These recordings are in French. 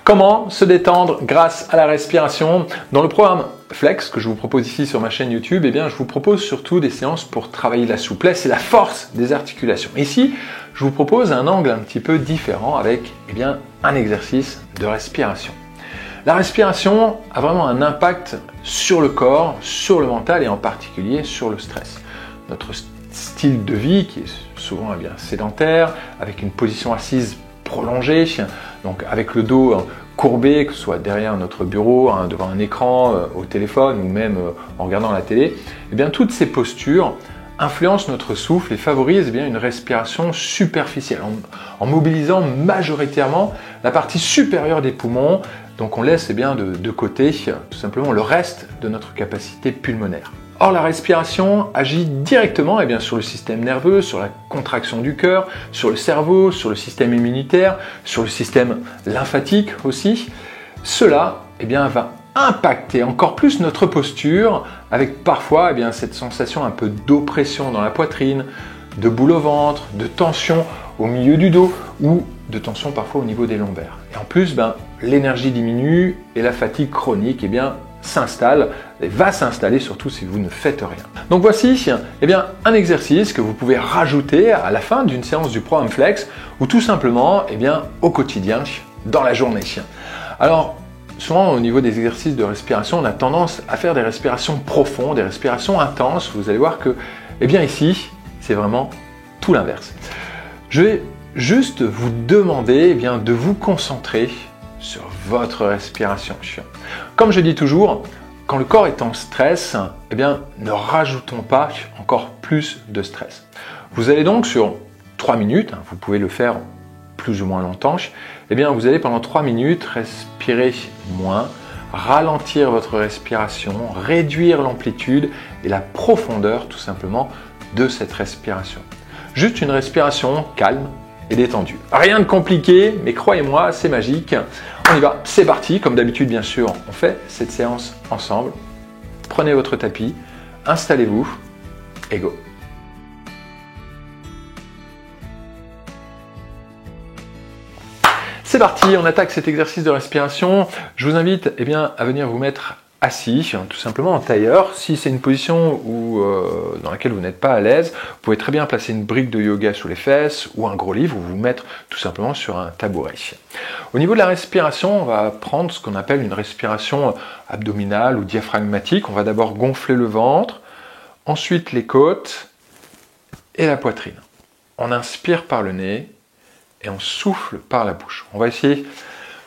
Comment se détendre grâce à la respiration? Dans le programme Flex que je vous propose ici sur ma chaîne YouTube, eh bien, je vous propose surtout des séances pour travailler la souplesse et la force des articulations. Ici, je vous propose un angle un petit peu différent avec un exercice de respiration. La respiration a vraiment un impact sur le corps, sur le mental et en particulier sur le stress. Notre style de vie qui est souvent sédentaire, avec une position assise prolongée, donc avec le dos courbé, que ce soit derrière notre bureau, devant un écran, au téléphone ou même en regardant la télé, toutes ces postures influencent notre souffle et favorisent une respiration superficielle en mobilisant majoritairement la partie supérieure des poumons. Donc on laisse de côté tout simplement le reste de notre capacité pulmonaire. Or la respiration agit directement sur le système nerveux, sur la contraction du cœur, sur le cerveau, sur le système immunitaire, sur le système lymphatique aussi. Cela va impacter encore plus notre posture avec parfois cette sensation un peu d'oppression dans la poitrine, de boule au ventre, de tension au milieu du dos ou de tension parfois au niveau des lombaires. Et en plus, l'énergie diminue et la fatigue chronique s'installe et va s'installer surtout si vous ne faites rien. Donc voici un exercice que vous pouvez rajouter à la fin d'une séance du programme Flex ou tout simplement au quotidien dans la journée. Alors souvent au niveau des exercices de respiration, on a tendance à faire des respirations profondes, des respirations intenses. Vous allez voir que ici, c'est vraiment tout l'inverse. Je vais juste vous demander de vous concentrer sur votre respiration. Comme je dis toujours, quand le corps est en stress, ne rajoutons pas encore plus de stress. Vous allez donc sur 3 minutes, vous pouvez le faire plus ou moins longtemps, vous allez pendant 3 minutes respirer moins, ralentir votre respiration, réduire l'amplitude et la profondeur tout simplement de cette respiration. Juste une respiration calme et détendue. Rien de compliqué, mais croyez-moi, c'est magique. On y va, c'est parti. Comme d'habitude, bien sûr, on fait cette séance ensemble. Prenez votre tapis, installez-vous et go. C'est parti, on attaque cet exercice de respiration. Je vous invite à venir vous mettre assis, tout simplement en tailleur. Si c'est une position dans laquelle vous n'êtes pas à l'aise, vous pouvez très bien placer une brique de yoga sous les fesses ou un gros livre ou vous mettre tout simplement sur un tabouret. Au niveau de la respiration, on va prendre ce qu'on appelle une respiration abdominale ou diaphragmatique. On va d'abord gonfler le ventre, ensuite les côtes et la poitrine. On inspire par le nez et on souffle par la bouche. On va essayer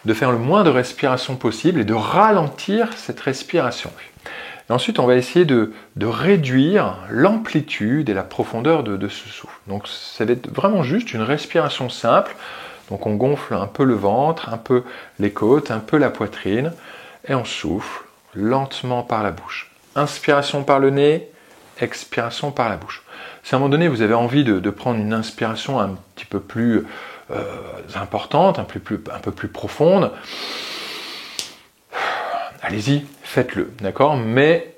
de faire le moins de respiration possible et de ralentir cette respiration. Et ensuite, on va essayer de réduire l'amplitude et la profondeur de ce souffle. Donc, ça va être vraiment juste une respiration simple. Donc, on gonfle un peu le ventre, un peu les côtes, un peu la poitrine, et on souffle lentement par la bouche. Inspiration par le nez, expiration par la bouche. Si à un moment donné, vous avez envie de prendre une inspiration un petit peu plus importante, un peu plus profonde, allez-y, faites-le, d'accord? Mais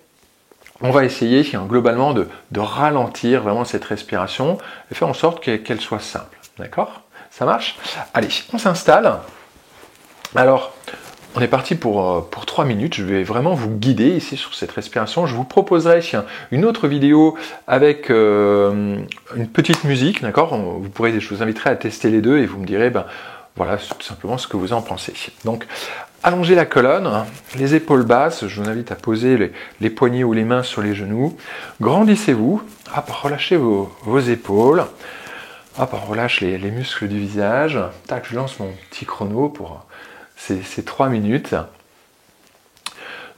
on va essayer globalement de ralentir vraiment cette respiration et faire en sorte qu'elle soit simple, d'accord? Ça marche? Allez, on s'installe. Alors, on est parti pour 3 minutes. Je vais vraiment vous guider ici sur cette respiration. Je vous proposerai une autre vidéo avec une petite musique, d'accord? Je vous inviterai à tester les deux et vous me direz, voilà, tout simplement ce que vous en pensez. Donc, allongez la colonne, les épaules basses. Je vous invite à poser les poignets ou les mains sur les genoux. Grandissez-vous. Hop, relâchez vos épaules. Hop, on relâche les muscles du visage. Tac, je lance mon petit chrono pour ces 3 minutes.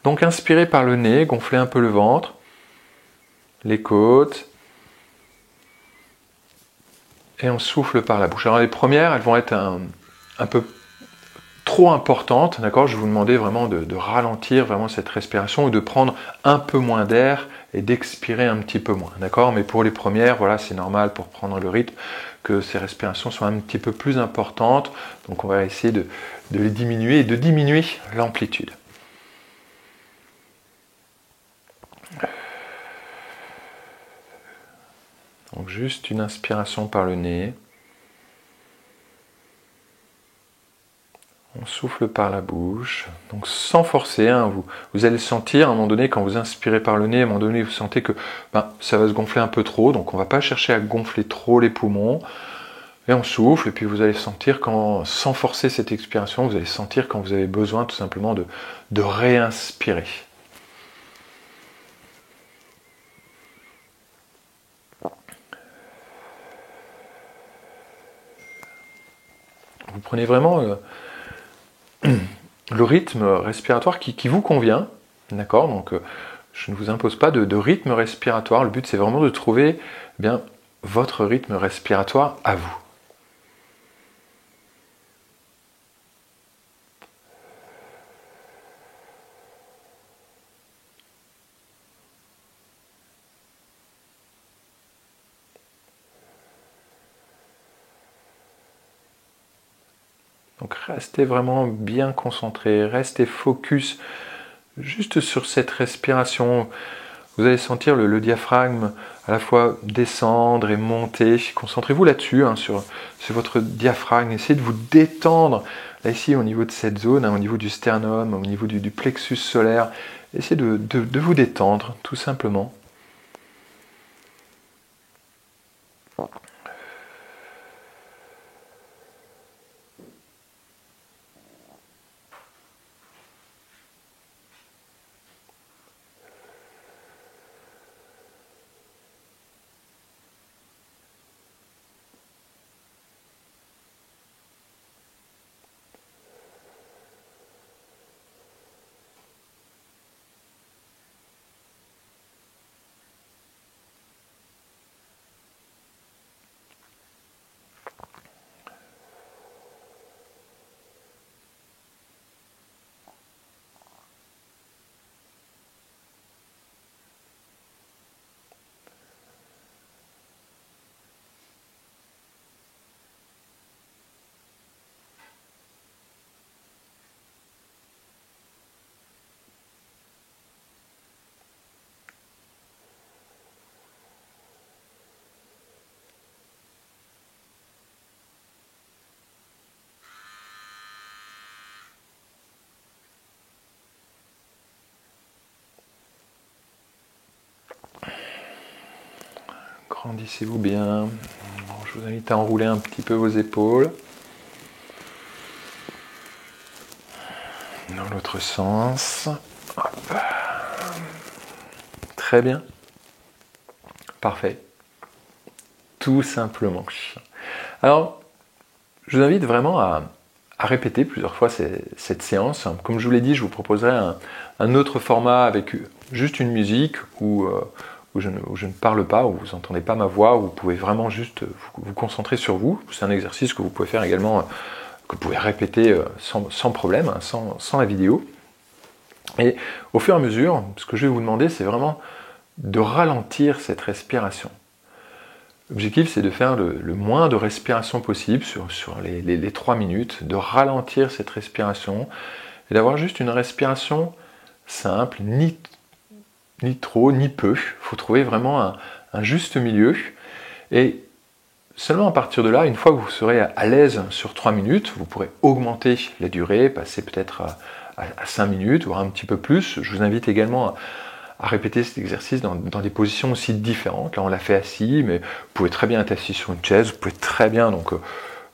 Donc inspirez par le nez, gonflez un peu le ventre, les côtes, et on souffle par la bouche. Alors les premières, elles vont être un peu trop importantes, d'accord? Je vais vous demander vraiment de ralentir vraiment cette respiration ou de prendre un peu moins d'air et d'expirer un petit peu moins, d'accord? Mais pour les premières, voilà, c'est normal pour prendre le rythme que ces respirations soient un petit peu plus importantes. Donc on va essayer de les diminuer et de diminuer l'amplitude. Donc juste une inspiration par le nez. On souffle par la bouche, donc sans forcer, hein, vous allez sentir à un moment donné, quand vous inspirez par le nez, à un moment donné vous sentez que ça va se gonfler un peu trop, donc on ne va pas chercher à gonfler trop les poumons, et on souffle, et puis vous allez sentir, sans forcer cette expiration, vous allez sentir quand vous avez besoin tout simplement de réinspirer. Vous prenez vraiment le rythme respiratoire qui vous convient, d'accord? Donc je ne vous impose pas de rythme respiratoire, le but c'est vraiment de trouver votre rythme respiratoire à vous. Donc restez vraiment bien concentré, restez focus juste sur cette respiration. Vous allez sentir le diaphragme à la fois descendre et monter. Concentrez-vous là-dessus, hein, sur votre diaphragme. Essayez de vous détendre, là ici au niveau de cette zone, hein, au niveau du sternum, au niveau du plexus solaire. Essayez de vous détendre, tout simplement. Grandissez-vous bien. Je vous invite à enrouler un petit peu vos épaules. Dans l'autre sens. Hop. Très bien. Parfait. Tout simplement. Alors, je vous invite vraiment à répéter plusieurs fois cette séance. Comme je vous l'ai dit, je vous proposerai un autre format avec juste une musique où je ne parle pas, où vous n'entendez pas ma voix, où vous pouvez vraiment juste vous concentrer sur vous. C'est un exercice que vous pouvez faire également, que vous pouvez répéter sans problème, hein, sans la vidéo. Et au fur et à mesure, ce que je vais vous demander, c'est vraiment de ralentir cette respiration. L'objectif, c'est de faire le moins de respiration possible sur les 3 minutes, de ralentir cette respiration et d'avoir juste une respiration simple, ni trop, ni peu. Il faut trouver vraiment un juste milieu. Et seulement à partir de là, une fois que vous serez à l'aise sur 3 minutes, vous pourrez augmenter la durée, passer peut-être à 5 minutes, voire un petit peu plus. Je vous invite également à répéter cet exercice dans des positions aussi différentes. Là, on l'a fait assis, mais vous pouvez très bien être assis sur une chaise, vous pouvez très bien, donc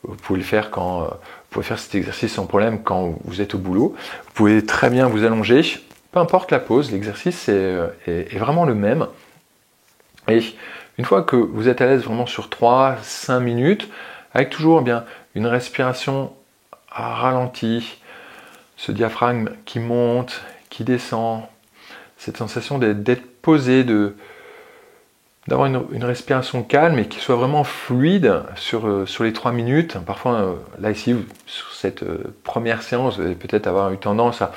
vous pouvez le faire vous pouvez faire cet exercice sans problème quand vous êtes au boulot. Vous pouvez très bien vous allonger, peu importe la pose, l'exercice est vraiment le même. Et une fois que vous êtes à l'aise vraiment sur 3-5 minutes, avec toujours une respiration ralentie, ce diaphragme qui monte, qui descend, cette sensation d'être posé, d'avoir une respiration calme et qui soit vraiment fluide sur les 3 minutes. Parfois, là ici, sur cette première séance, vous allez peut-être avoir eu tendance à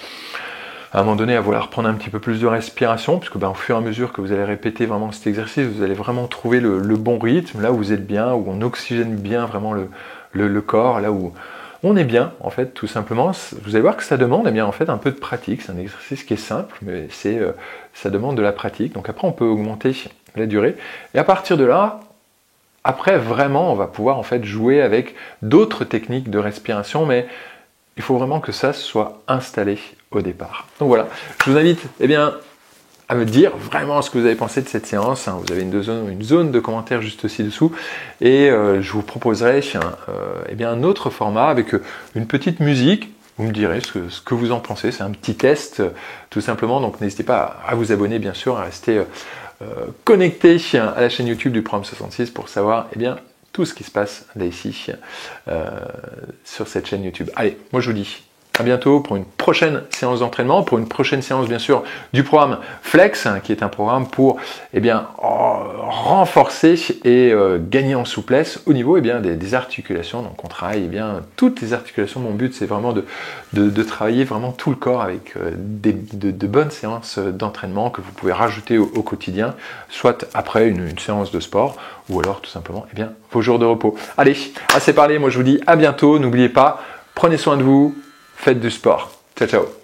un moment donné à vouloir prendre un petit peu plus de respiration, puisque au fur et à mesure que vous allez répéter vraiment cet exercice, vous allez vraiment trouver le bon rythme, là où vous êtes bien, où on oxygène bien vraiment le corps, là où on est bien, en fait, tout simplement. Vous allez voir que ça demande en fait, un peu de pratique. C'est un exercice qui est simple, mais ça demande de la pratique. Donc après, on peut augmenter la durée. Et à partir de là, après, vraiment, on va pouvoir en fait jouer avec d'autres techniques de respiration, mais il faut vraiment que ça soit installé au départ. Donc voilà, je vous invite à me dire vraiment ce que vous avez pensé de cette séance. Vous avez une zone de commentaires juste ci-dessous et je vous proposerai un autre format avec une petite musique. Vous me direz ce que vous en pensez. C'est un petit test tout simplement. Donc n'hésitez pas à vous abonner bien sûr, à rester connecté à la chaîne YouTube du Programme 66 pour savoir tout ce qui se passe là ici sur cette chaîne YouTube. Allez, moi je vous dis à bientôt pour une prochaine séance d'entraînement, pour une prochaine séance bien sûr du programme Flex, qui est un programme pour renforcer et gagner en souplesse au niveau des articulations. Donc on travaille toutes les articulations. Mon but c'est vraiment de travailler vraiment tout le corps avec de bonnes séances d'entraînement que vous pouvez rajouter au quotidien, soit après une séance de sport ou alors tout simplement vos jours de repos. Allez, assez parlé, moi je vous dis à bientôt. N'oubliez pas, prenez soin de vous. Faites du sport. Ciao, ciao.